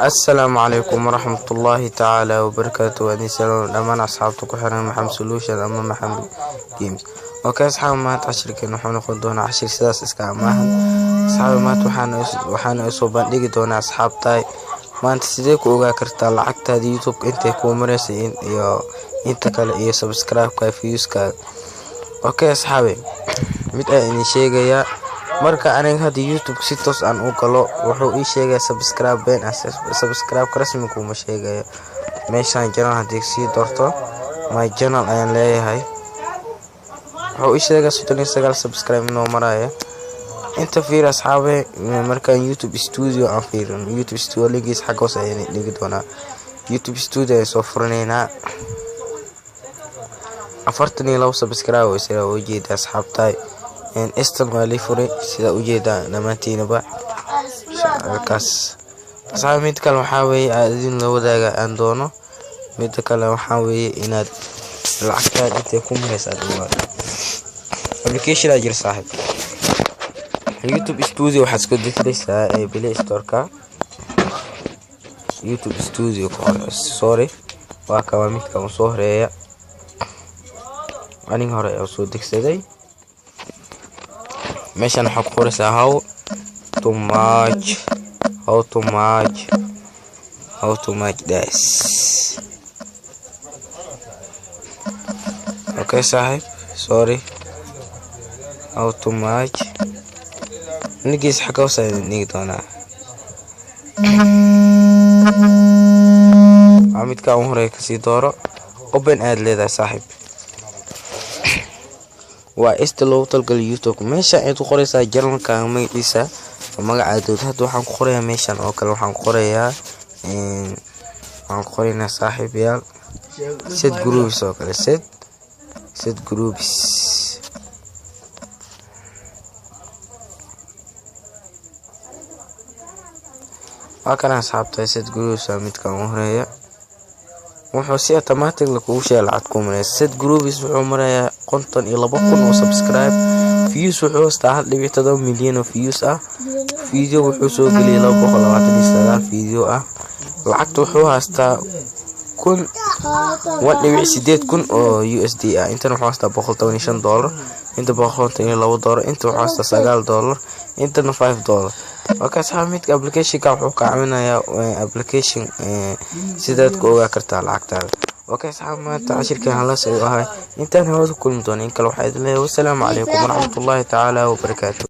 السلام عليكم ورحمة الله تعالى وبركاته. وأني سلام الأمان أصحابتك وحنا محمد سولوشن أما محمد جيمز. اوكي أصحاب ما تعشرك نحن ناخذونا 10 سداس اسكا maahan أصحاب ما waxaan soo bandhigi doonaa asxaabtay maanta sidee ku ogaa kartaa lacagtaada YouTube intee ku mareysay iyo inta kale iyo subscribe ka views-ka. اوكي asxaabe mid aan sheegaya marka aniga hada YouTube si toos aan u galo wuxuu ii sheegay subscribe rasmi kuma sheegayo meeshaan channel hadii si doorto my channel ayaan leeyahay wuxuu ii sheegay 39 subscribe noo maraya inta fiir asxaabe marka YouTube studio aan fiirin YouTube studio ligiis xagoos ayaan dhigi doonaa YouTube studio ay soo furneena 42 subscribe oo sida u jeeda asxaabtay in isticmaali furay sida u jeeda dhamaantiinaba kaas asxaab mid kale waxa weeye aadin la wadaaga aan doono mid kale waxa weeye inaad lacagtaada intee ku mareysaa application ajir saaxib YouTube studio waxaad isku dejinaysaa Play Store-ka YouTube studio sorry waa ka midka soo horeeya aniga hore oo soo degsaday meeshan waxa ku qoraysaa how to match this. Okay sahib sorry how to match nigis xaga wasay nigi doonaa amidka aan hore ka sii dooro open ad leedahay sahib waa loo talgal YouTube meesha ay ku qoraysaa channelka magaciisa magacaada hadda waxaan ku qorayaa meeshan oo kale waxaan qorayaa saaxiib yaal set groups oo kale set groups kana asxaabta set groups midka ugu horeeya wuxuu si automatic la ku sheelay lacag ku maray set groups wuxuu marayaa 52,000 oo subscribe views wuxuu haystaa 1.7 milyan oo views ah video wuxuu soo galiyay 229 video ah lacagta wuxuu haystaa 1.8 oo USD ah inta wuxuu haystaa $115 inta $112 inta wuxuu haystaa $9 inta $5 okay saamid application ka wuxuu ka caawinayaa application sidaad ku ogaa kartaa lacagtaada okay saxab maanta cashirkan hala soo ahay intaan hawada kulmi doona in kale waxa idin leeyahay wassalaamu calaykum waraxmatullaahi tacaala wabarakaatuh.